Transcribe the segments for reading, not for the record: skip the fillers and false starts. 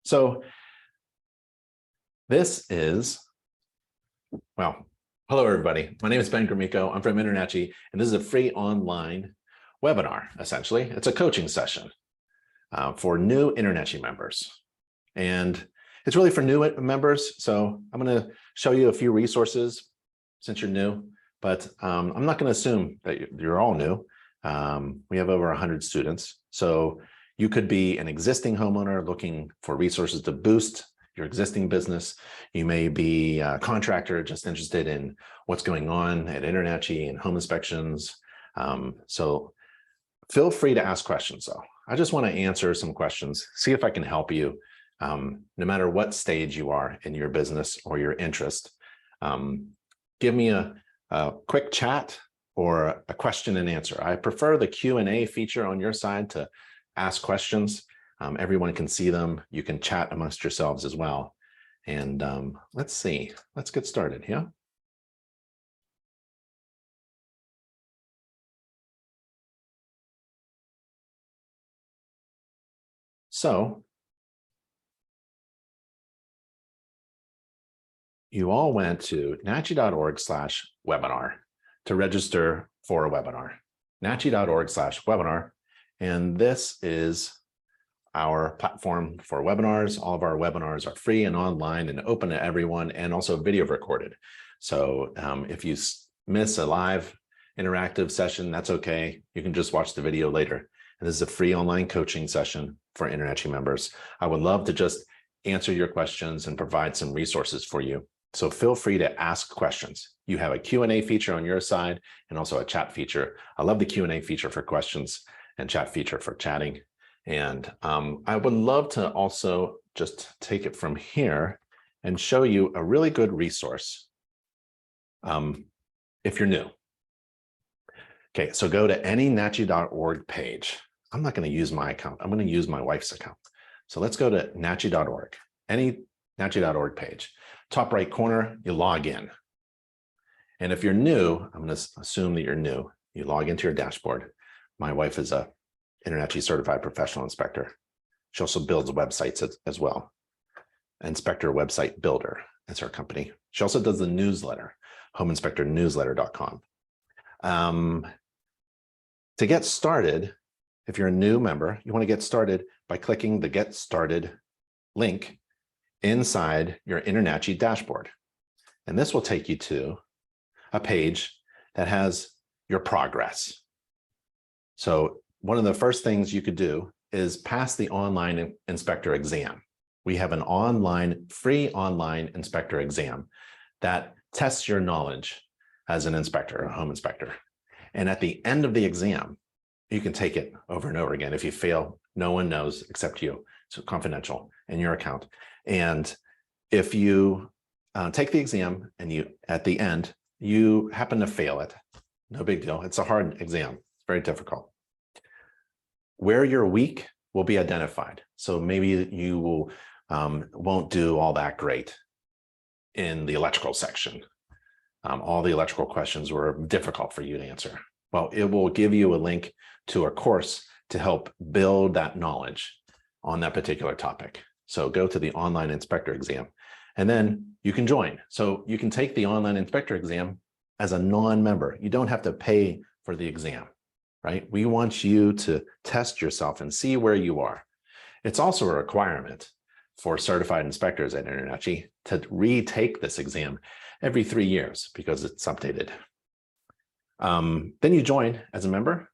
So this is, well, hello everybody. My name is Ben Gromyko. I'm from InterNACHI, and this is a free online webinar, essentially. It's a coaching session for new InterNACHI members. And it's really for new members. So I'm going to show you a few resources since you're new, but I'm not going to assume that you're all new. We have over 100 students. So you could be an existing homeowner looking for resources to boost your existing business. You may be a contractor just interested in what's going on at InterNACHI and home inspections. So feel free to ask questions though. I just want to answer some questions, see if I can help you, no matter what stage you are in your business or your interest. Give me a quick chat or a question and answer. I prefer the Q&A feature on your side to ask questions. Everyone can see them. You can chat amongst yourselves as well. And let's see, let's get started, yeah? So you all went to nachi.org/webinar to register for a webinar. nachi.org/webinar. And this is our platform for webinars. All of our webinars are free and online and open to everyone, and also video recorded. So if you miss a live interactive session, that's okay. You can just watch the video later. And this is a free online coaching session for InterNACHI members. I would love to just answer your questions and provide some resources for you. So feel free to ask questions. You have a Q&A feature on your side and also a chat feature. I love the Q&A feature for questions and chat feature for chatting. And I would love to also just take it from here and show you a really good resource if you're new. Okay, so go to anynachi.org page. I'm not going to use my account. I'm going to use my wife's account. So let's go to nachi.org, anynachi.org page. Top right corner, you log in. And if you're new, I'm going to assume that you're new. You log into your dashboard. My wife is a InterNACHI certified professional inspector. She also builds websites as well. Inspector Website Builder is her company. She also does the newsletter, homeinspectornewsletter.com. To get started, if you're a new member, you want to get started by clicking the Get Started link inside your InterNACHI dashboard. And this will take you to a page that has your progress. So one of the first things you could do is pass the online inspector exam. We have an free online inspector exam that tests your knowledge as an inspector, a home inspector. And at the end of the exam, you can take it over and over again. If you fail, no one knows except you. It's confidential in your account. And if you take the exam and at the end, you happen to fail it, no big deal. It's a hard exam. It's very difficult. Where you're weak will be identified. So maybe you won't do all that great in the electrical section. All the electrical questions were difficult for you to answer. Well, it will give you a link to a course to help build that knowledge on that particular topic. So go to the online inspector exam, and then you can join. So you can take the online inspector exam as a non-member. You don't have to pay for the exam, right? We want you to test yourself and see where you are. It's also a requirement for certified inspectors at InterNACHI to retake this exam every 3 years because it's updated. Then you join as a member,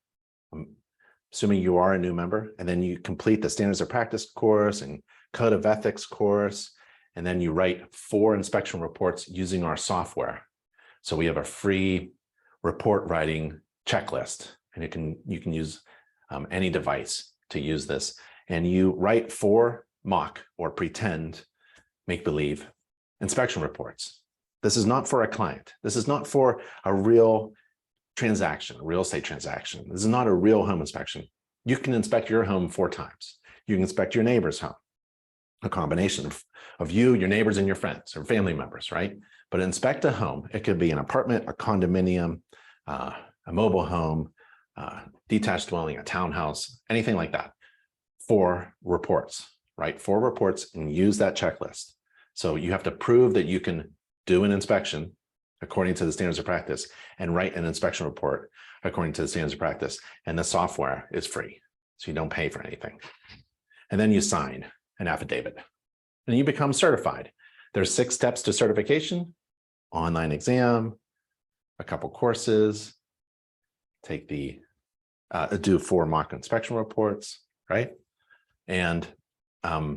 assuming you are a new member, and then you complete the standards of practice course and code of ethics course, and then you write 4 inspection reports using our software. So we have a free report writing checklist, and you can use any device to use this. And you write 4 mock or pretend, make-believe inspection reports. This is not for a client. This is not for a real transaction, a real estate transaction. This is not a real home inspection. You can inspect your home 4 times. You can inspect your neighbor's home, a combination of you, your neighbors, and your friends or family members, right? But inspect a home. It could be an apartment, a condominium, a mobile home, detached dwelling, a townhouse, anything like that. 4 reports, write 4 reports and use that checklist. So you have to prove that you can do an inspection according to the standards of practice and write an inspection report according to the standards of practice. And the software is free, so you don't pay for anything. And then you sign an affidavit and you become certified. There's 6 steps to certification: online exam, a couple courses, take the, do 4 mock inspection reports, right? And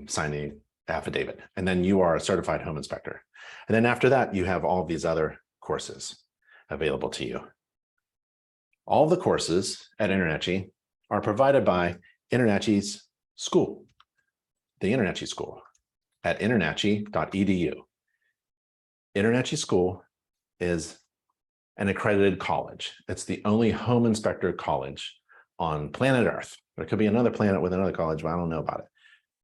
sign the affidavit. And then you are a certified home inspector. And then after that, you have all these other courses available to you. All the courses at InterNACHI are provided by InterNACHI's school, the InterNACHI school at internachi.edu. InterNACHI school is an accredited college. It's the only home inspector college on planet Earth. There could be another planet with another college, but I don't know about it.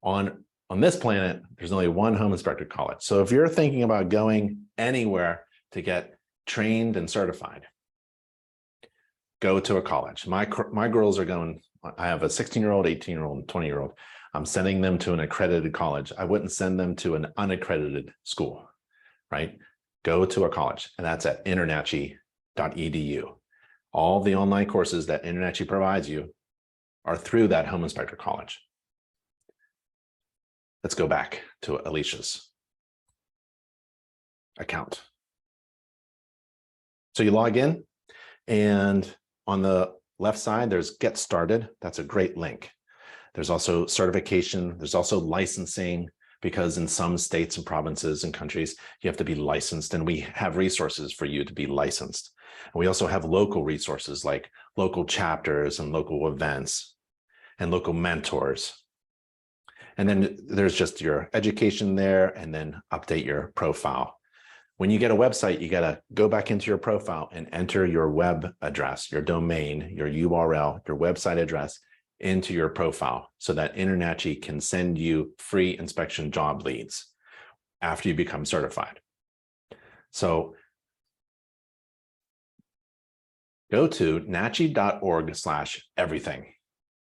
On this planet, there's only one home inspector college. So if you're thinking about going anywhere to get trained and certified, go to a college. My girls are going, I have a 16-year-old, 18-year-old, and 20-year-old. I'm sending them to an accredited college. I wouldn't send them to an unaccredited school, right? Go to a college, and that's at internachi.edu. All the online courses that InterNACHI provides you are through that home inspector college. Let's go back to Alicia's account. So you log in, and on the left side, there's Get Started. That's a great link. There's also certification. There's also licensing, because in some states and provinces and countries, you have to be licensed, and we have resources for you to be licensed. And we also have local resources like local chapters and local events and local mentors. And then there's just your education there, and then update your profile. When you get a website, you got to go back into your profile and enter your web address, your domain, your URL, your website address into your profile, so that InterNACHI can send you free inspection job leads after you become certified. So go to nachi.org/everything.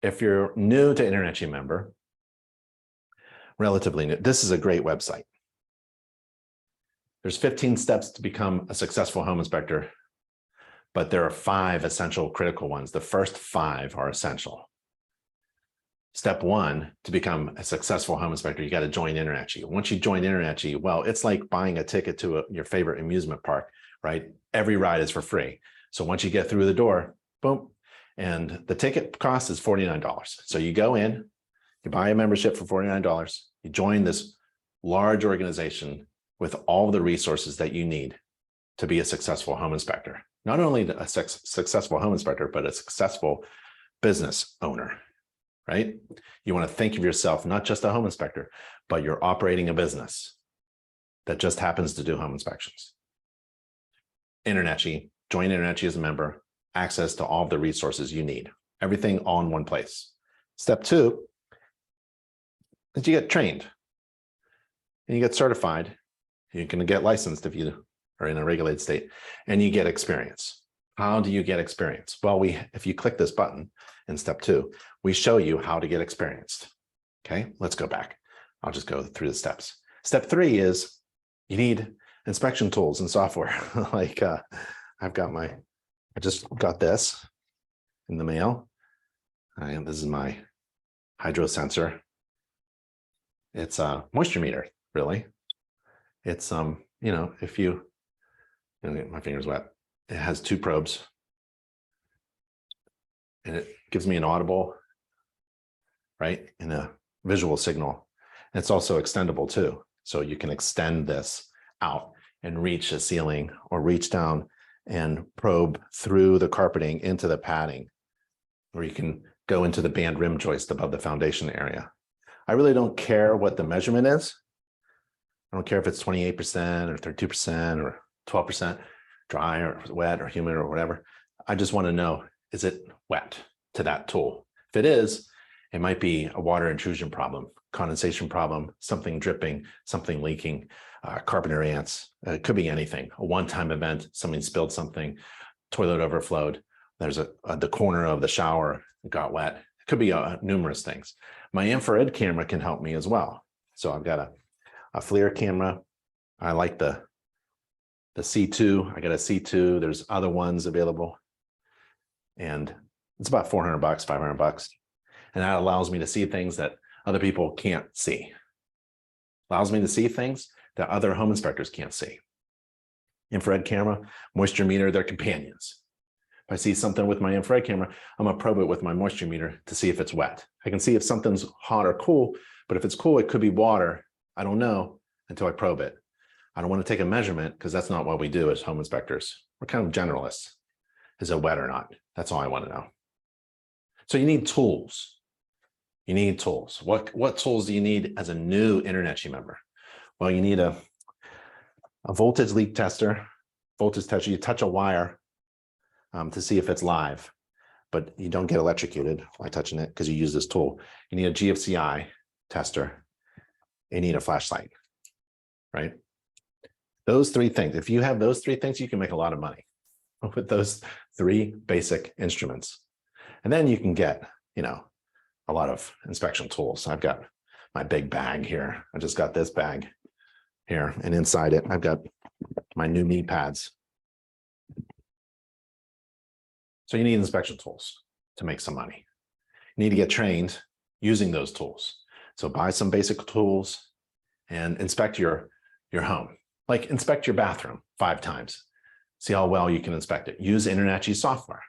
If you're new to InterNACHI member, relatively new, this is a great website. There's 15 steps to become a successful home inspector, but there are 5 essential critical ones. The first 5 are essential. Step 1, to become a successful home inspector, you got to join InterNACHI. Once you join InterNACHI, well, it's like buying a ticket to your favorite amusement park, right? Every ride is for free. So once you get through the door, boom, and the ticket cost is $49. So you go in, you buy a membership for $49, you join this large organization with all the resources that you need to be a successful home inspector. Not only a successful home inspector, but a successful business owner, right? You want to think of yourself not just a home inspector, but you're operating a business that just happens to do home inspections. InterNACHI, join InterNACHI as a member, access to all of the resources you need, everything all in one place. Step 2 is you get trained and you get certified. You can get licensed if you are in a regulated state, and you get experience. How do you get experience? Well, if you click this button in step 2, we show you how to get experienced. Okay, let's go back. I'll just go through the steps. Step 3 is you need inspection tools and software. Like I just got this in the mail. And this is my hydro sensor. It's a moisture meter, really. It's, you know, if you, my finger's wet. It has 2 probes, and it gives me an audible, right, and a visual signal. And it's also extendable too. So you can extend this out and reach a ceiling, or reach down and probe through the carpeting into the padding, or you can go into the band rim joist above the foundation area. I really don't care what the measurement is. I don't care if it's 28% or 32% or 12% dry or wet or humid or whatever. I just want to know, is it wet to that tool? If it is, it might be a water intrusion problem, condensation problem, something dripping, something leaking, carpenter ants. It could be anything. A one-time event, somebody spilled something, toilet overflowed. There's the corner of the shower got wet. It could be numerous things. My infrared camera can help me as well. So I've got a FLIR camera. I like the C2. I got a C2. There's other ones available. And it's about $400, $500. And that allows me to see things that other people can't see. Allows me to see things that other home inspectors can't see. Infrared camera, moisture meter, they're companions. If I see something with my infrared camera, I'm gonna probe it with my moisture meter to see if it's wet. I can see if something's hot or cool, but if it's cool, it could be water. I don't know until I probe it. I don't want to take a measurement because that's not what we do as home inspectors. We're kind of generalists. Is it wet or not? That's all I want to know. So you need tools. You need tools. What tools do you need as a new InterNACHI member? Well, you need a voltage leak tester. Voltage tester, you touch a wire to see if it's live, but you don't get electrocuted by touching it because you use this tool. You need a GFCI tester. You need a flashlight, right? Those three things. If you have those three things, you can make a lot of money with those three basic instruments. And then you can get, a lot of inspection tools. I've got my big bag here. I just got this bag here, and inside it, I've got my new knee pads. So you need inspection tools to make some money. You need to get trained using those tools. So buy some basic tools and inspect your home. Like inspect your bathroom 5 times. See how well you can inspect it. Use InterNACHI software.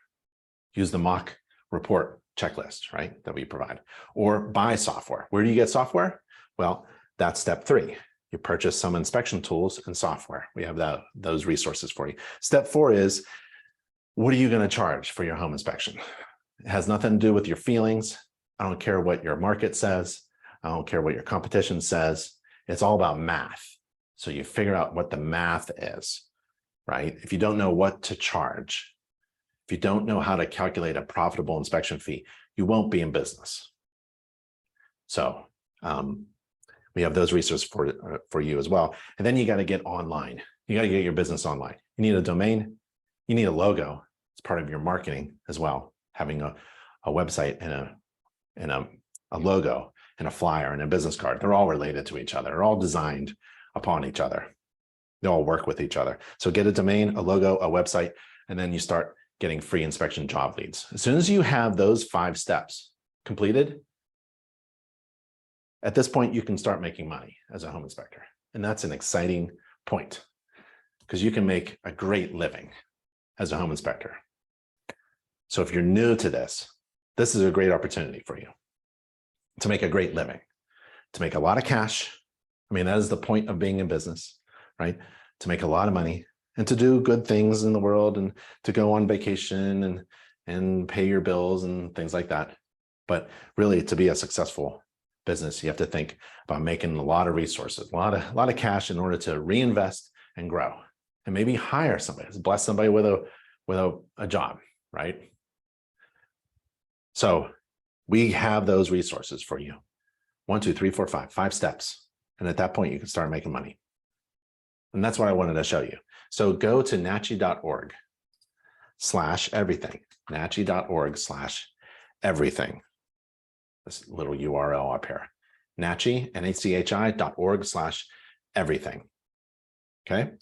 Use the mock report checklist, right, that we provide. Or buy software. Where do you get software? Well, that's step 3. You purchase some inspection tools and software. We have those resources for you. Step 4 is, what are you going to charge for your home inspection? It has nothing to do with your feelings. I don't care what your market says. I don't care what your competition says. It's all about math. So you figure out what the math is, right? If you don't know what to charge, if you don't know how to calculate a profitable inspection fee, you won't be in business. So we have those resources for you as well. And then you got to get online. You got to get your business online. You need a domain. You need a logo. It's part of your marketing as well. Having a website and a logo and a flyer and a business card. They're all related to each other. They're all designed upon each other. They all work with each other. So get a domain, a logo, a website, and then you start getting free inspection job leads. As soon as you have those 5 steps completed, at this point, you can start making money as a home inspector. And that's an exciting point because you can make a great living as a home inspector. So if you're new to this is a great opportunity for you to make a great living, to make a lot of cash. I mean, that is the point of being in business, right? To make a lot of money and to do good things in the world and to go on vacation and pay your bills and things like that. But really, to be a successful business, you have to think about making a lot of resources, a lot of cash in order to reinvest and grow, and maybe hire somebody, bless somebody with a job, right? So we have those resources for you. 1, 2, 3, 4, 5 steps. And at that point, you can start making money. And that's what I wanted to show you. So go to nachi.org/everything, nachi.org/everything. This little URL up here, nachi, nachi.org/everything. Okay.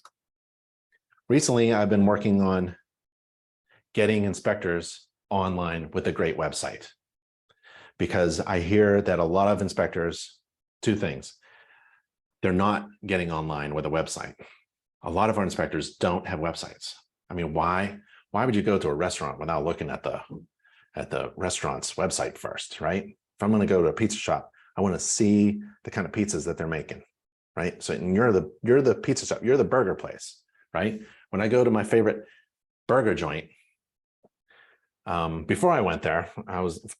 Recently, I've been working on getting inspectors online with a great website, because I hear that a lot of inspectors, 2 things. They're not getting online with a website. A lot of our inspectors don't have websites. I mean, why would you go to a restaurant without looking at the restaurant's website first, right? If I'm going to go to a pizza shop, I want to see the kind of pizzas that they're making, right? So you're the pizza shop, you're the burger place, right? When I go to my favorite burger joint, before I went there, I wanted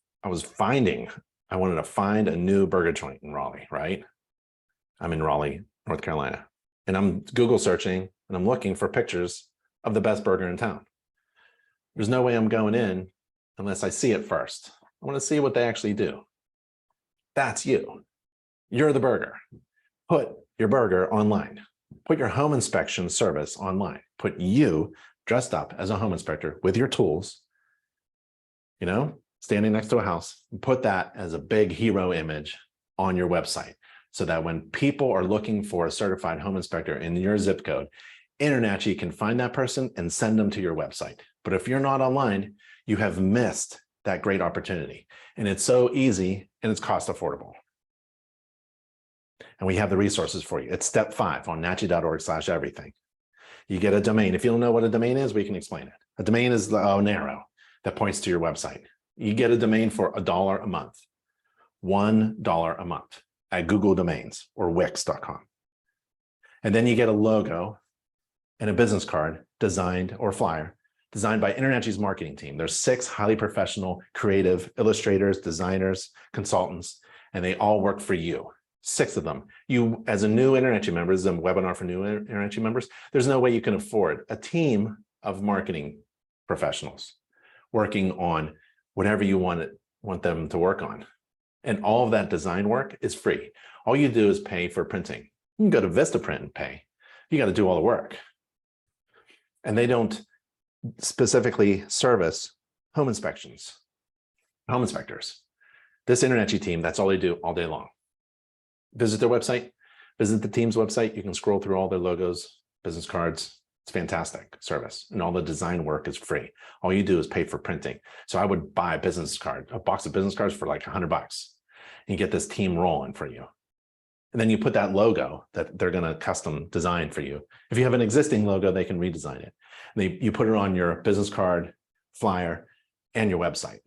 to find a new burger joint in Raleigh, right? I'm in Raleigh, North Carolina, and I'm Google searching and I'm looking for pictures of the best burger in town. There's no way I'm going in unless I see it first. I want to see what they actually do. That's you. You're the burger. Put your burger online. Put your home inspection service online. Put you dressed up as a home inspector with your tools, standing next to a house, and put that as a big hero image on your website so that when people are looking for a certified home inspector in your zip code, InterNACHI can find that person and send them to your website. But if you're not online, you have missed that great opportunity. And it's so easy and it's cost affordable. And we have the resources for you. It's step 5 on nachi.org/everything. You get a domain. If you don't know what a domain is, we can explain it. A domain is an arrow that points to your website. You get a domain for $1 a month, $1 a month at Google Domains or Wix.com. And then you get a logo and a business card designed, or flyer, designed by InterNACHI's marketing team. There's 6 highly professional, creative illustrators, designers, consultants, and they all work for you. 6 of them. You, as a new InterNACHI member, this is a webinar for new InterNACHI members, there's no way you can afford a team of marketing professionals working on whatever you want them to work on. And all of that design work is free. All you do is pay for printing. You can go to Vistaprint and pay. You got to do all the work. And they don't specifically service home inspections, home inspectors. This InterNACHI team, that's all they do all day long. Visit their website, visit the team's website. You can scroll through all their logos, business cards. It's fantastic service. And all the design work is free. All you do is pay for printing. So I would buy a business card, a box of business cards for like $100. And you get this team rolling for you. And then you put that logo that they're going to custom design for you. If you have an existing logo, they can redesign it. And you put it on your business card, flyer, and your website.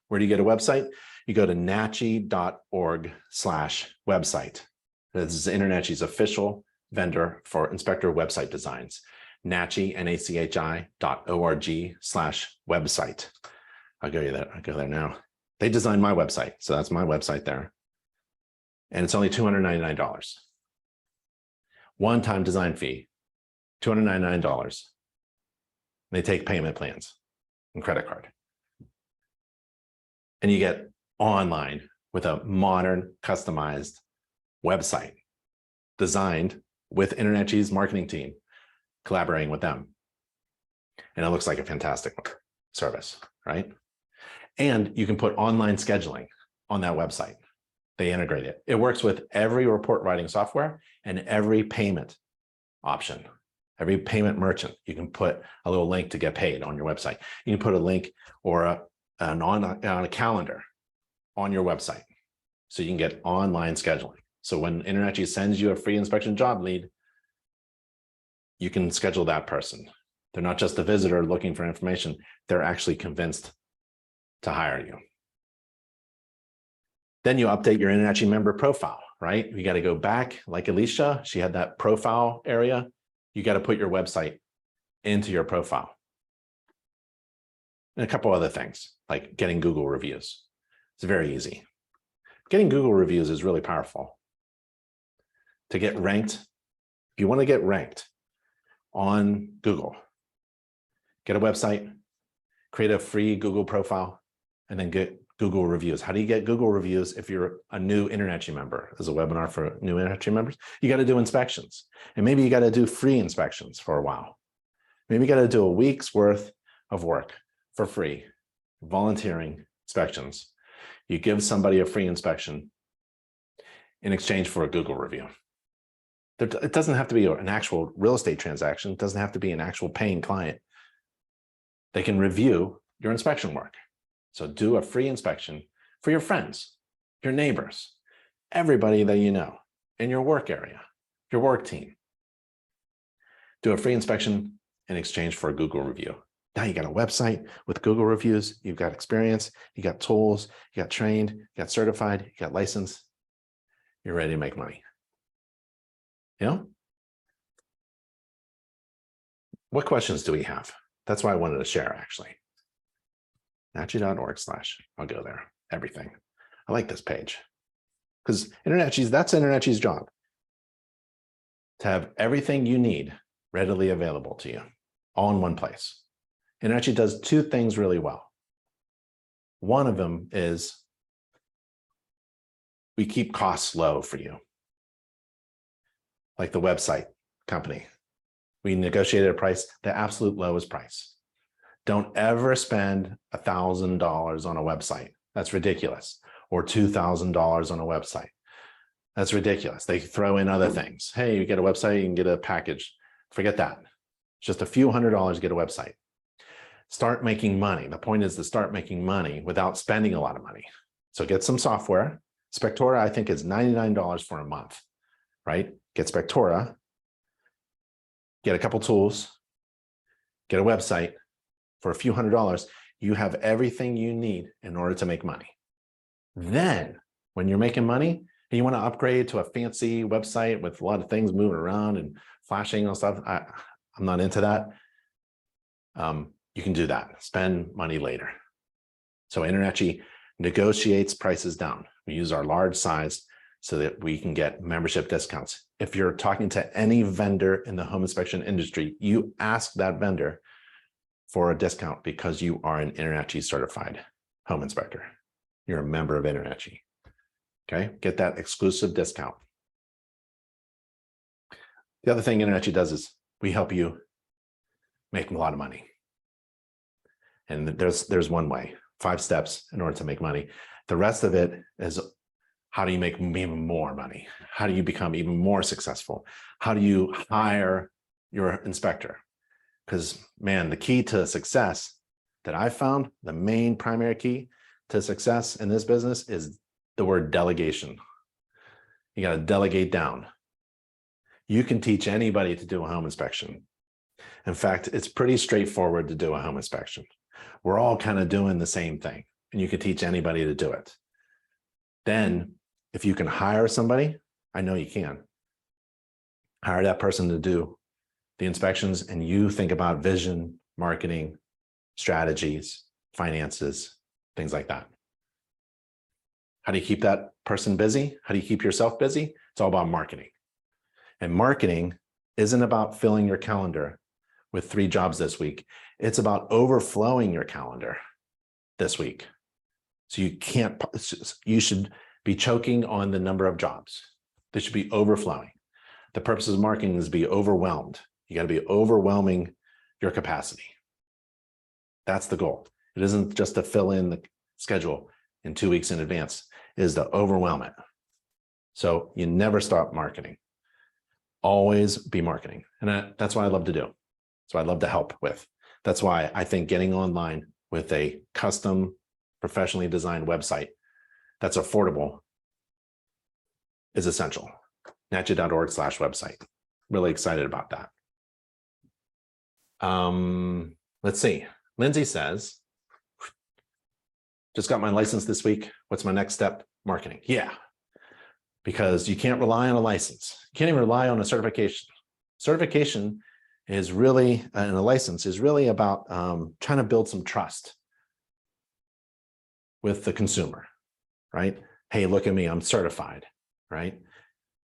Where do you get a website? You go to nachi.org/website. This is InterNACHI's official vendor for inspector website designs. NACHI, nachi.org/website. I'll go there now. They designed my website, so that's my website there. And it's only $299. One-time design fee, $299. They take payment plans and credit card. And you get online with a modern, customized website designed with InterNACHI's marketing team, collaborating with them. And it looks like a fantastic service, right? And you can put online scheduling on that website. They integrate it. It works with every report writing software and every payment option, every payment merchant. You can put a little link to get paid on your website. You can put a link or on a calendar on your website. So you can get online scheduling. So when InterNACHI sends you a free inspection job lead, you can schedule that person. They're not just a visitor looking for information. They're actually convinced to hire you. Then you update your InterNACHI member profile, right? You got to go back, like Alicia, she had that profile area. You got to put your website into your profile. And a couple other things, like getting Google reviews. It's very easy. Getting Google reviews is really powerful. To get ranked, if you want to get ranked on Google, get a website, create a free Google profile, and then get Google reviews. How do you get Google reviews if you're a new InterNACHI member? There's a webinar for new InterNACHI members. You got to do inspections. And maybe you got to do free inspections for a while. Maybe you got to do a week's worth of work for free, volunteering inspections. You give somebody a free inspection in exchange for a Google review. It doesn't have to be an actual real estate transaction. It doesn't have to be an actual paying client. They can review your inspection work. So do a free inspection for your friends, your neighbors, everybody that you know in your work area, your work team. Do a free inspection in exchange for a Google review. Now you got a website with Google reviews, you've got experience, you got tools, you got trained, you got certified, you got licensed, you're ready to make money. You know? What questions do we have? That's why I wanted to share, actually. nachi.org/ I'll go there, everything. I like this page because that's InterNACHI's job, to have everything you need readily available to you all in one place. InterNACHI does 2 things really well. One of them is we keep costs low for you. Like the website company. We negotiated a price, the absolute lowest price. Don't ever spend $1,000 on a website. That's ridiculous. Or $2,000 on a website. That's ridiculous. They throw in other things. Hey, you get a website, you can get a package. Forget that. It's just a few $100s to get a website. Start making money. The point is to start making money without spending a lot of money. So get some software. Spectora, I think, is $99 for a month, right? Get Spectora, get a couple tools, get a website for a few $100s. You have everything you need in order to make money. Then when you're making money and you want to upgrade to a fancy website with a lot of things moving around and flashing and stuff, I'm not into that. You can do that. Spend money later. So InterNACHI negotiates prices down. We use our large size so that we can get membership discounts. If you're talking to any vendor in the home inspection industry, you ask that vendor for a discount because you are an InterNACHI certified home inspector. You're a member of InterNACHI. Okay, get that exclusive discount. The other thing InterNACHI does is we help you make a lot of money. And there's one way, 5 steps in order to make money. The rest of it is how do you make even more money? How do you become even more successful? How do you hire your inspector? Because, man, the key to success that I found, the main primary key to success in this business is the word delegation. You got to delegate down. You can teach anybody to do a home inspection. In fact, it's pretty straightforward to do a home inspection. We're all kind of doing the same thing, and you can teach anybody to do it. Then, if you can hire somebody, I know you can, hire that person to do the inspections, and you think about vision, marketing, strategies, finances, things like that. How do you keep that person busy? How do you keep yourself busy? It's all about marketing. And marketing isn't about filling your calendar with 3 jobs this week. It's about overflowing your calendar this week. So you should be choking on the number of jobs. They should be overflowing. The purpose of marketing is to be overwhelmed. You got to be overwhelming your capacity. That's the goal. It isn't just to fill in the schedule in 2 weeks in advance. It is to overwhelm it. So you never stop marketing. Always be marketing. And that's what I love to do. So I love to help with. That's why I think getting online with a custom, professionally designed website that's affordable is essential. NACHI.org/website. Really excited about that. Let's see. Lindsay says, just got my license this week. What's my next step? Marketing. Yeah, because you can't rely on a license. You can't even rely on a certification. Certification is really, and a license is really about trying to build some trust with the consumer, right? Hey, look at me, I'm certified, right?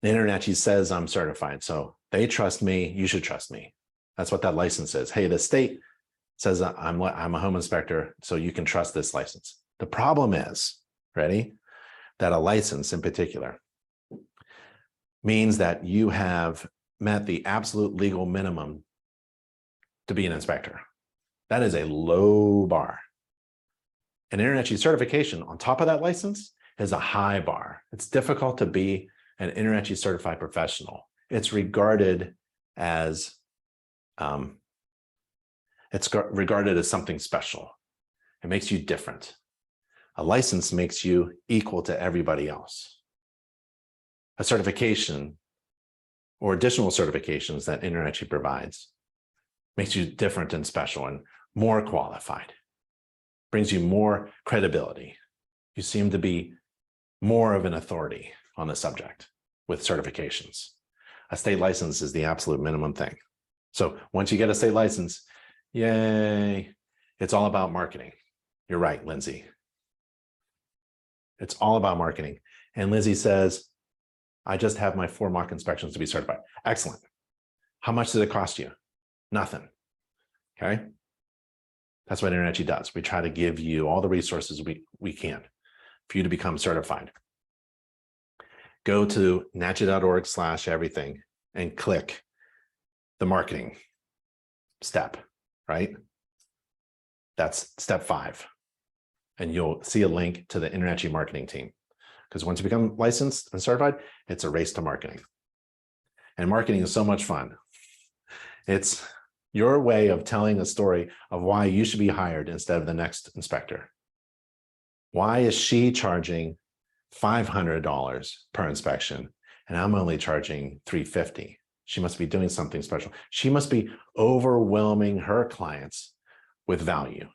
The InterNACHI says I'm certified, so they trust me, you should trust me. That's what that license is. Hey, the state says I'm a home inspector, so you can trust this license. The problem is, ready, that a license in particular means that you have met the absolute legal minimum to be an inspector. That is a low bar. An InterNACHI certification on top of that license is a high bar. It's difficult to be an InterNACHI certified professional. It's regarded as something special. It makes you different. A license makes you equal to everybody else. A certification or additional certifications that InterNACHI provides makes you different and special and more qualified, brings you more credibility. You seem to be more of an authority on the subject with certifications. A state license is the absolute minimum thing. So once you get a state license, yay, it's all about marketing. You're right, Lindsay. It's all about marketing. And Lizzie says, I just have my 4 mock inspections to be certified. Excellent. How much does it cost you? Nothing. Okay. That's what InterNACHI does. We try to give you all the resources we can for you to become certified. Go to NACHI.org/everything and click the marketing step, right? That's step 5. And you'll see a link to the InterNACHI marketing team. Because once you become licensed and certified, it's a race to marketing. And marketing is so much fun. It's your way of telling a story of why you should be hired instead of the next inspector. Why is she charging $500 per inspection and I'm only charging $350? She must be doing something special. She must be overwhelming her clients with value,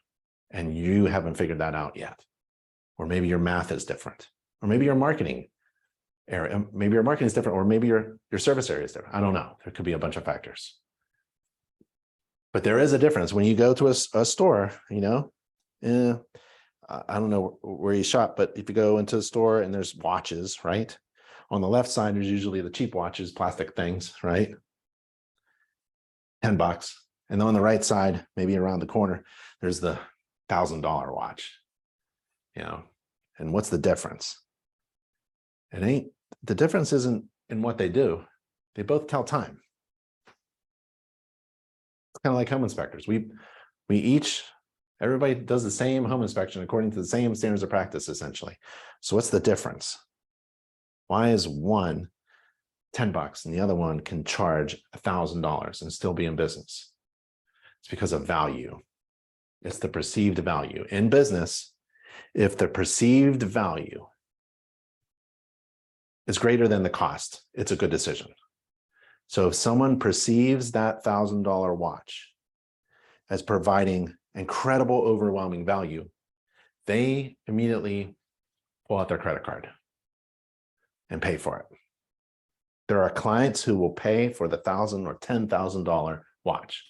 and you haven't figured that out yet. Or maybe your math is different, or maybe your marketing area, maybe your marketing is different, or maybe your service area is different. I don't know. There could be a bunch of factors. But there is a difference when you go to a store, you know, I don't know where you shop, but if you go into a store and there's watches, right? On the left side, there's usually the cheap watches, plastic things, right? $10. And then on the right side, maybe around the corner, there's the $1,000 watch, you know. And what's the difference? The difference isn't in what they do. They both tell time. It's kind of like home inspectors. Everybody does the same home inspection according to the same standards of practice, essentially. So what's the difference? Why is one $10 and the other one can charge $1,000 and still be in business? It's because of value. It's the perceived value. In business, if the perceived value is greater than the cost, it's a good decision. So if someone perceives that $1,000 watch as providing incredible, overwhelming value, they immediately pull out their credit card and pay for it. There are clients who will pay for the $1,000 or $10,000 watch.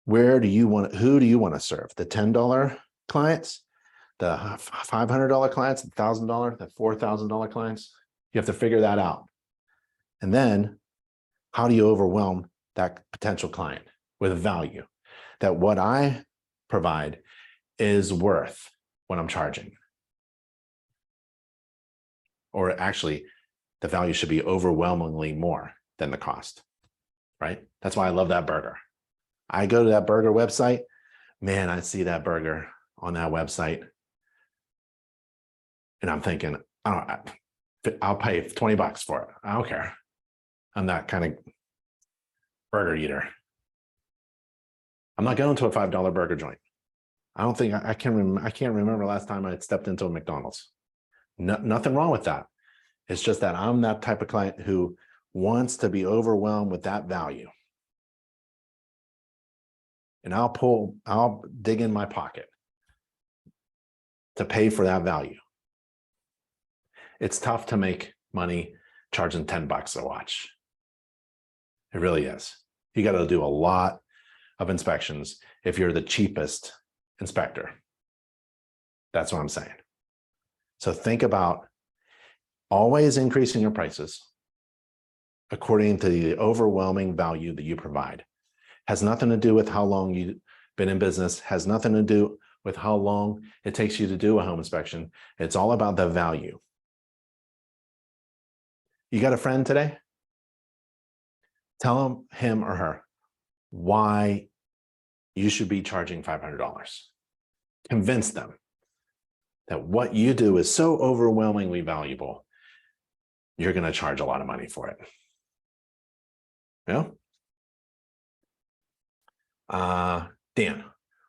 Who do you want to serve? The $10 clients, the $500 clients, the $1,000, the $4,000 clients? You have to figure that out. And then how do you overwhelm that potential client with value? That what I provide is worth what I'm charging. Or actually, the value should be overwhelmingly more than the cost, right? That's why I love that burger. I go to that burger website, man, I see that burger on that website, and I'm thinking, I'll pay $20 for it. I don't care. I'm that kind of burger eater. I'm not going to a $5 burger joint. I don't think I can't remember last time I stepped into a McDonald's. Nothing wrong with that. It's just that I'm that type of client who wants to be overwhelmed with that value. And I'll dig in my pocket to pay for that value. It's tough to make money charging $10 a watch. It really is. You got to do a lot of inspections if you're the cheapest inspector. That's what I'm saying. So think about always increasing your prices according to the overwhelming value that you provide. Has nothing to do with how long you've been in business, has nothing to do with how long it takes you to do a home inspection. It's all about the value. You got a friend today? Tell him or her why you should be charging $500. Convince them that what you do is so overwhelmingly valuable, you're going to charge a lot of money for it. Yeah? Dan,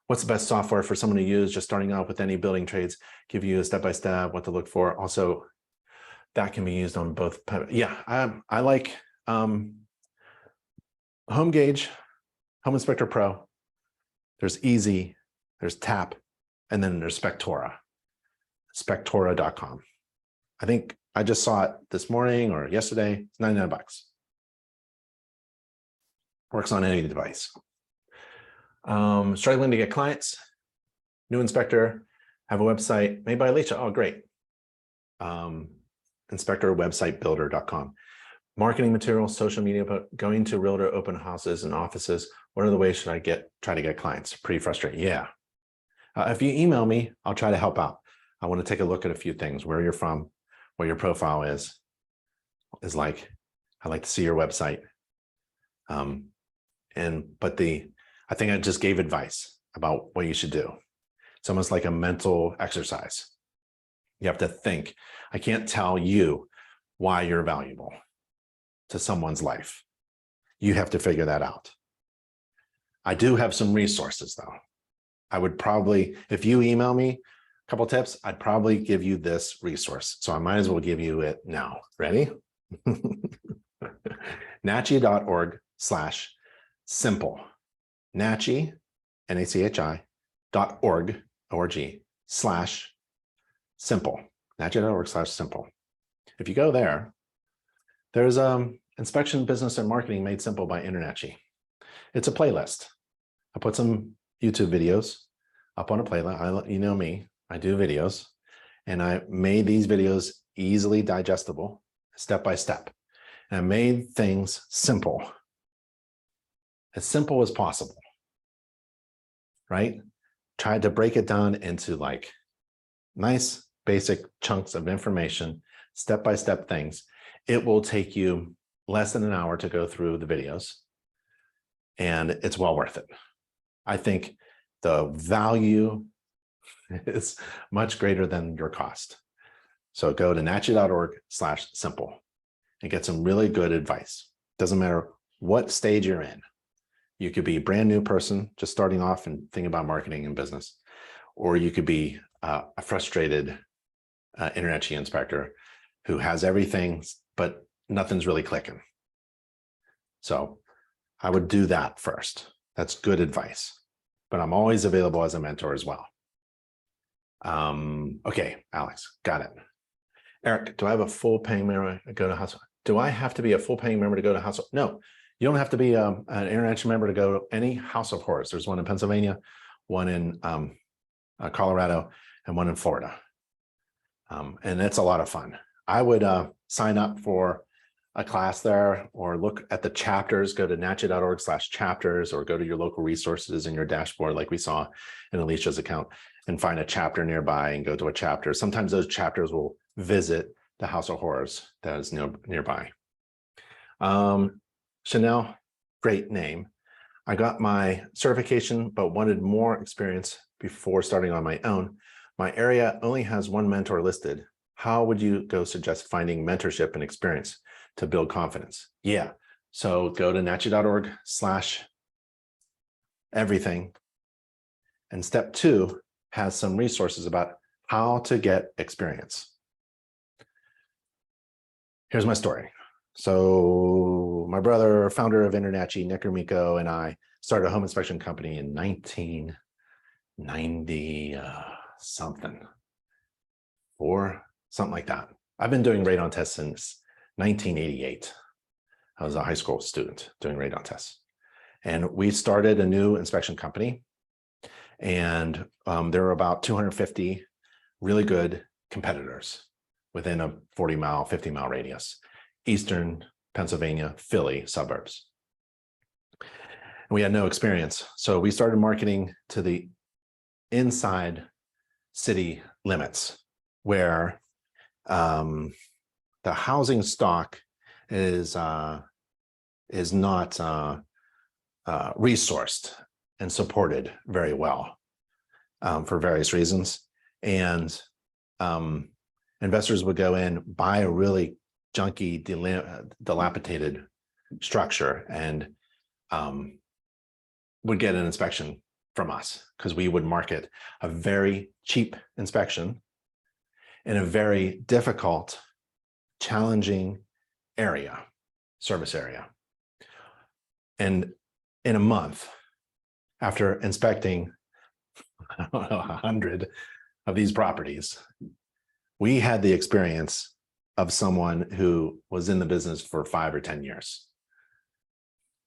what's the best software for someone to use just starting out with any building trades? Give you a step-by-step, what to look for. Also, that can be used on both. Yeah, I like Home Gauge, Home Inspector Pro. There's Easy, there's Tap, and then there's Spectora, Spectora.com. I think I just saw it this morning or yesterday. It's $99. Works on any device. Struggling to get clients, new inspector, have a website made by Alicia. Oh, great. Inspectorwebsitebuilder.com. Marketing materials, social media, but going to realtor open houses and offices. What are the ways should I try to get clients? Pretty frustrating. Yeah. If you email me, I'll try to help out. I want to take a look at a few things, where you're from, what your profile is like. I'd like to see your website. I think I just gave advice. about what you should do. It's almost like a mental exercise. You have to think. I can't tell you why you're valuable to someone's life. You have to figure that out. I do have some resources though. I would probably, if you email me a couple tips, I'd probably give you this resource. So I might as well give you it now. Ready? NACHI.org/simple. NACHI, NACHI, .org, /simple. NACHI.org/simple. If you go there, there's Inspection, Business, and Marketing Made Simple by InterNACHI. It's a playlist. I put some YouTube videos up on a playlist. You know me, I do videos, and I made these videos easily digestible, step by step. And I made things simple, as simple as possible, right? Tried to break it down into like nice basic chunks of information, step-by-step things. It will take you less than an hour to go through the videos, and it's well worth it. I think the value is much greater than your cost. So go to nachi.org/simple and get some really good advice. Doesn't matter what stage you're in. You could be a brand new person just starting off and thinking about marketing and business, or you could be a frustrated InterNACHI inspector who has everything, but nothing's really clicking. So I would do that first. That's good advice, but I'm always available as a mentor as well. Okay, Alex, got it. Eric, do I have a full paying member to go to House? Do I have to be a full paying member to go to House? No, you don't have to be an InterNACHI member to go to any House of Horrors. There's one in Pennsylvania, one in Colorado, and one in Florida. And it's a lot of fun. I would sign up for a class there, or look at the chapters, go to nachi.org/chapters, or go to your local resources in your dashboard like we saw in Alicia's account, and find a chapter nearby and go to a chapter. Sometimes those chapters will visit the House of Horrors that is nearby. Chanel, great name. I got my certification, but wanted more experience before starting on my own. My area only has one mentor listed. How would you go suggest finding mentorship and experience to build confidence? Yeah, so go to nachi.org/everything. And step 2 has some resources about how to get experience. Here's my story. So my brother, founder of InterNACHI, Nick Ermico, and I started a home inspection company in 1990 something, or something like that. I've been doing radon tests since 1988. I was a high school student doing radon tests. And we started a new inspection company. And there were about 250 really good competitors within a 40-mile, 50-mile radius, Eastern Pennsylvania, Philly suburbs. And we had no experience. So we started marketing to the inside city limits, where the housing stock is not resourced and supported very well for various reasons. And investors would go in, buy a really junky, dilapidated structure, and would get an inspection from us, because we would market a very cheap inspection in a very difficult, challenging area, service area. And in a month, after inspecting, I don't know, 100 of these properties, we had the experience of someone who was in the business for 5 or 10 years.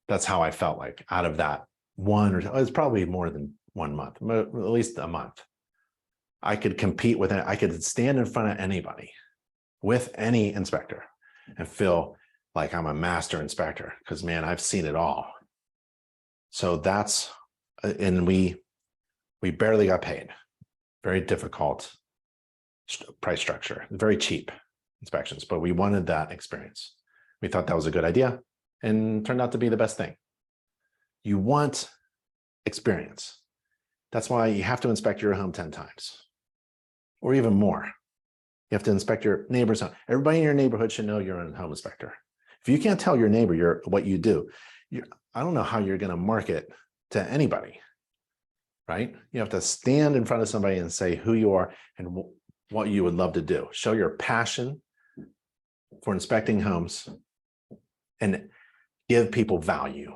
That's how I felt like out of that one, or it's probably more than 1 month, but at least a month. I could compete with it. I could stand in front of anybody with any inspector and feel like I'm a master inspector, because man, I've seen it all. So that's, and we barely got paid. Very difficult price structure, very cheap inspections, but we wanted that experience. We thought that was a good idea, and turned out to be the best thing. You want experience. That's why you have to inspect your home 10 times or even more. You have to inspect your neighbor's home. Everybody in your neighborhood should know you're a home inspector. If you can't tell your neighbor what you do, I don't know how you're going to market to anybody, right? You have to stand in front of somebody and say who you are and what you would love to do. Show your passion for inspecting homes and give people value.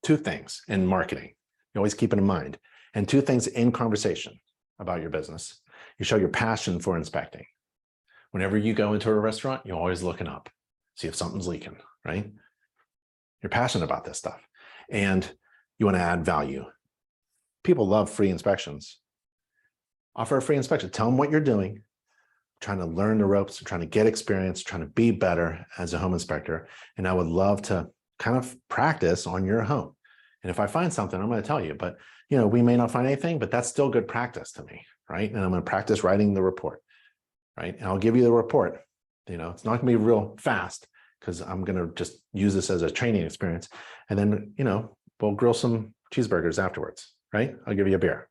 Two things in marketing. You always keep it in mind. And two things in conversation about your business. You show your passion for inspecting. Whenever you go into a restaurant, you're always looking up, see if something's leaking, right? You're passionate about this stuff and you want to add value. People love free inspections. Offer a free inspection. Tell them what you're doing, trying to learn the ropes, trying to get experience, trying to be better as a home inspector. And I would love to kind of practice on your home. And if I find something, I'm going to tell you, but we may not find anything, but that's still good practice to me, right? And I'm going to practice writing the report, right? And I'll give you the report. It's not going to be real fast because I'm going to just use this as a training experience. And then, we'll grill some cheeseburgers afterwards, right? I'll give you a beer.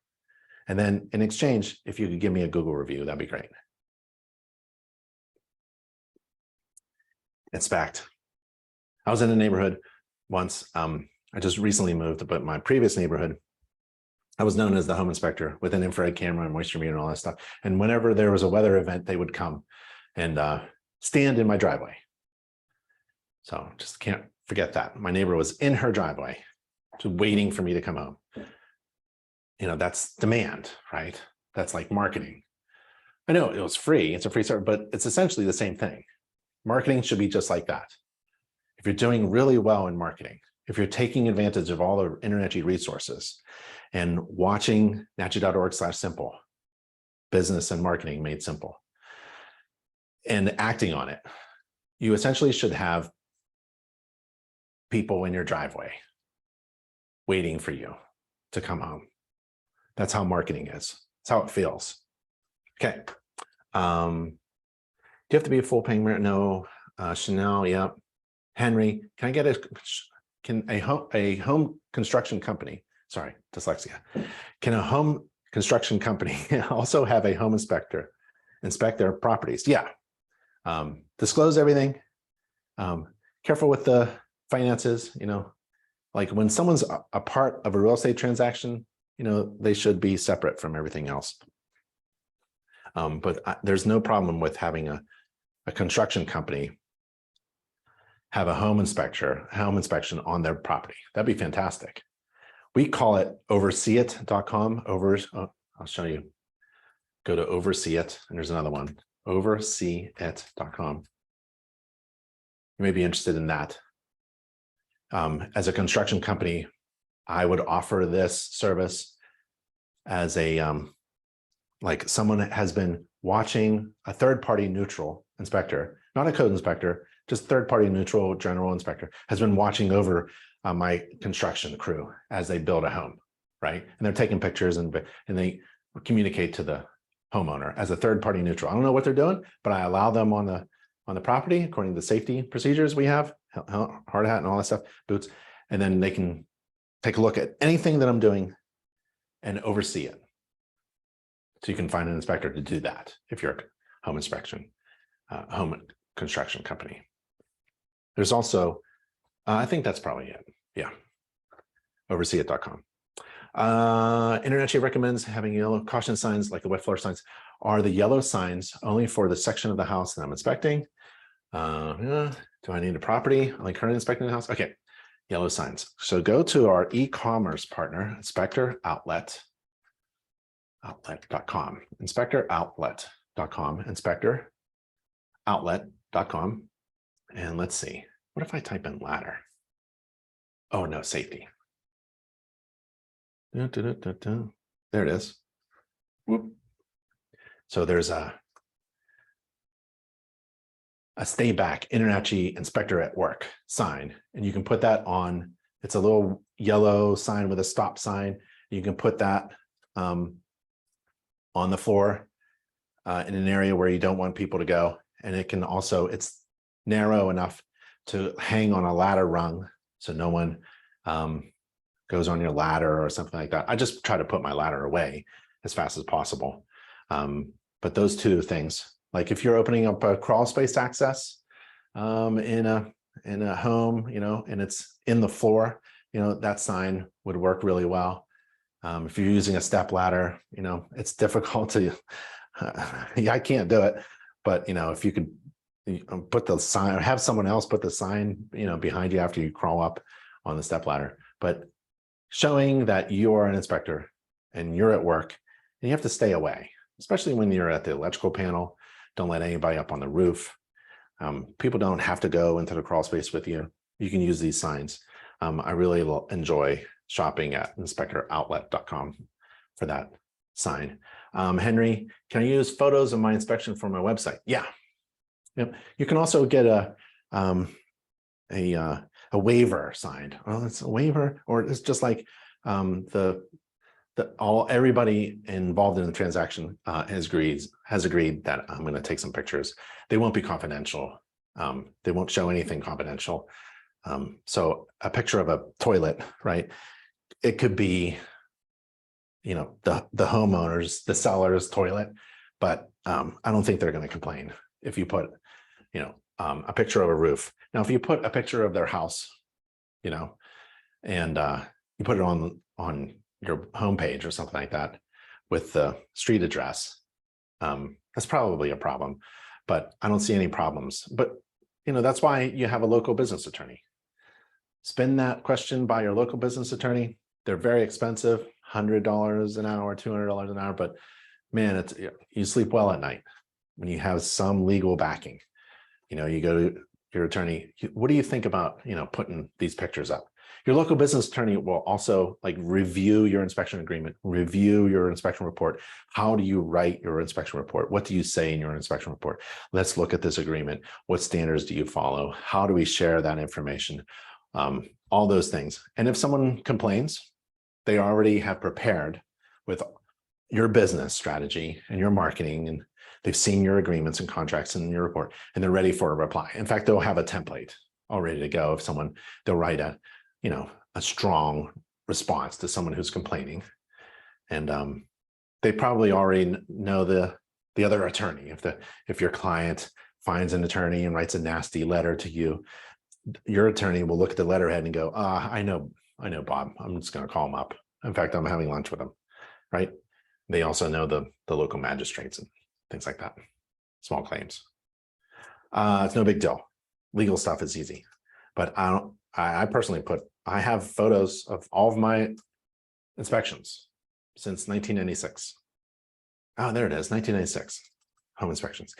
And then in exchange, if you could give me a Google review, that'd be great. Inspect. I was in a neighborhood once. I just recently moved, but my previous neighborhood, I was known as the home inspector with an infrared camera and moisture meter and all that stuff. And whenever there was a weather event, they would come and stand in my driveway. So just can't forget that. My neighbor was in her driveway, just waiting for me to come home. That's demand, right? That's like marketing. I know it was free. It's a free service, but it's essentially the same thing. Marketing should be just like that. If you're doing really well in marketing, if you're taking advantage of all the InterNACHI resources and watching nachi.org/simple, business and marketing made simple, and acting on it, you essentially should have people in your driveway waiting for you to come home. That's how marketing is. That's how it feels. Okay. Do you have to be a full paying member? No. Chanel, yeah. Henry, can I get a home construction company? Sorry, dyslexia. Can a home construction company also have a home inspector inspect their properties? Yeah. Disclose everything. Careful with the finances. Like when someone's a part of a real estate transaction, they should be separate from everything else. But there's no problem with having a construction company have a home inspection on their property. That'd be fantastic. We call it overseeit.com. I'll show you. Go to overseeit, and there's another one, overseeit.com. You may be interested in that. As a construction company, I would offer this service as a, like someone has been watching a third-party neutral inspector, not a code inspector, just third-party neutral general inspector, has been watching over my construction crew as they build a home, right? And they're taking pictures and they communicate to the homeowner as a third-party neutral. I don't know what they're doing, but I allow them on the property according to the safety procedures we have, hard hat and all that stuff, boots, and then they can take a look at anything that I'm doing and oversee it. So you can find an inspector to do that if you're a home inspection, home construction company. There's also, I think that's probably it. Yeah, overseeit.com. InterNACHI recommends having yellow caution signs like the wet floor signs are the yellow signs only for the section of the house that I'm inspecting. Do I need a property? Am I currently inspecting the house? Okay, yellow signs. So go to our e-commerce partner, inspectoroutlet.com, inspectoroutlet.com, inspectoroutlet.com. And let's see, what if I type in ladder? Oh no, safety. There it is. Whoop. So there's a stay back InterNACHI inspector at work sign, and you can put that on. It's a little yellow sign with a stop sign. You can put that on the floor in an area where you don't want people to go. And it can also, it's narrow enough to hang on a ladder rung so no one goes goes on your ladder or something like that. I just try to put my ladder away as fast as possible. But those two things, like if you're opening up a crawl space access in a home, and it's in the floor, that sign would work really well. If you're using a step ladder, it's difficult to, yeah, I can't do it, but if you could put the sign, or have someone else put the sign, behind you after you crawl up on the step ladder. But showing that you are an inspector and you're at work and you have to stay away, especially when you're at the electrical panel. Don't let anybody up on the roof. People don't have to go into the crawl space with you. You can use these signs. I really enjoy shopping at inspectoroutlet.com for that sign. Henry, can I use photos of my inspection for my website? Yeah. Yep. You can also get a waiver signed. Well, it's a waiver, or it's just like everybody involved in the transaction has agreed that I'm going to take some pictures. They won't be confidential. They won't show anything confidential. So a picture of a toilet, right? It could be, the homeowner's, the seller's toilet, but I don't think they're going to complain if you put, a picture of a roof. Now, if you put a picture of their house, and you put it on your homepage or something like that with the street address, that's probably a problem, but I don't see any problems. But, that's why you have a local business attorney. Spin that question by your local business attorney. They're very expensive, $100 an hour, $200 an hour, but man, you sleep well at night when you have some legal backing. You go to your attorney, what do you think about, putting these pictures up? Your local business attorney will also review your inspection agreement, review your inspection report. How do you write your inspection report? What do you say in your inspection report? Let's look at this agreement. What standards do you follow? How do we share that information? All those things. And if someone complains, they already have prepared with your business strategy and your marketing, and they've seen your agreements and contracts in your report, and they're ready for a reply. In fact, they'll have a template all ready to go. If they'll write a strong response to someone who's complaining. And they probably already know the other attorney. If your client finds an attorney and writes a nasty letter to you, your attorney will look at the letterhead and go, I know Bob, I'm just going to call him up. In fact, I'm having lunch with him, right? They also know the local magistrates and things like that. Small claims. It's no big deal. Legal stuff is easy, but I personally I have photos of all of my inspections since 1996. Oh, there it is, 1996, home inspections.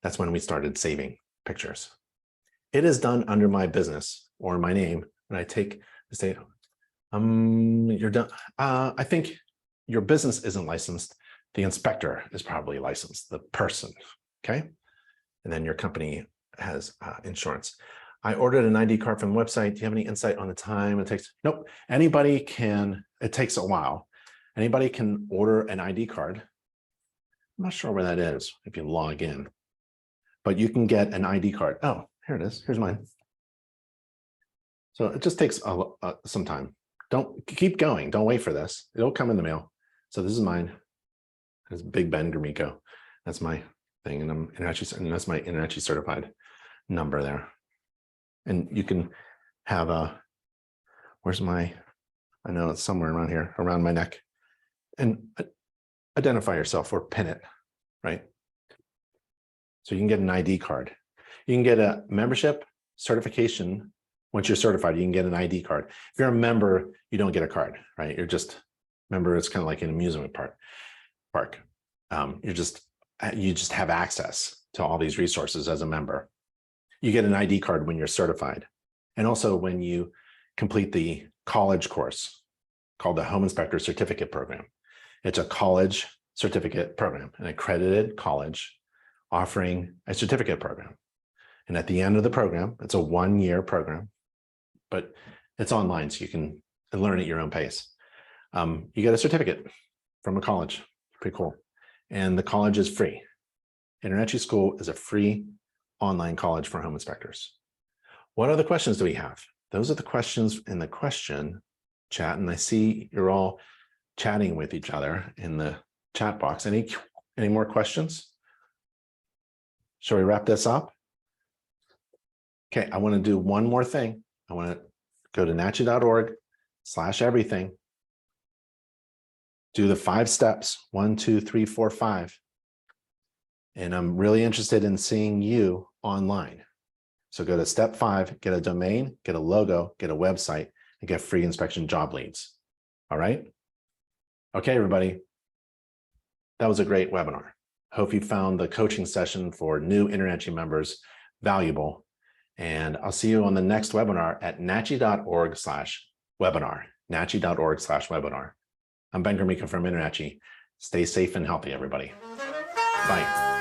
That's when we started saving pictures. It is done under my business or my name. When I say, you're done. I think your business isn't licensed. The inspector is probably licensed, the person, okay? And then your company has insurance. I ordered an ID card from the website. Do you have any insight on the time it takes? Nope. Anybody can, it takes a while. Anybody can order an ID card. I'm not sure where that is if you log in, but you can get an ID card. Oh, here it is. Here's mine. So it just takes some time. Don't keep going. Don't wait for this. It'll come in the mail. So this is mine. It's Big Ben Gromyko. That's my thing. And that's my InterNACHI certified number there. And you can have where's my, I know it's somewhere around here, around my neck, and identify yourself or pin it, right? So you can get an ID card. You can get a membership certification. Once you're certified, you can get an ID card. If you're a member, you don't get a card, right? You're just, member, it's kind of like an amusement park. You just have access to all these resources as a member. You get an ID card when you're certified. And also when you complete the college course called the Home Inspector Certificate Program. It's a college certificate program, an accredited college offering a certificate program. And at the end of the program, it's a 1-year program, but it's online, so you can learn at your own pace. You get a certificate from a college, pretty cool. And the college is free. InterNACHI School is a free online college for home inspectors. What other questions do we have? Those are the questions in the question chat, and I see you're all chatting with each other in the chat box. Any more questions? Shall we wrap this up? Okay, I want to do one more thing. I want to go to nachi.org/everything. Do the 5 steps, 1, 2, 3, 4, 5. And I'm really interested in seeing you online. So go to step 5, get a domain, get a logo, get a website, and get free inspection job leads. All right? Okay, everybody. That was a great webinar. Hope you found the coaching session for new InterNACHI members valuable. And I'll see you on the next webinar at nachi.org/webinar. nachi.org/webinar. I'm Ben Gromika from InterNACHI. Stay safe and healthy, everybody. Bye.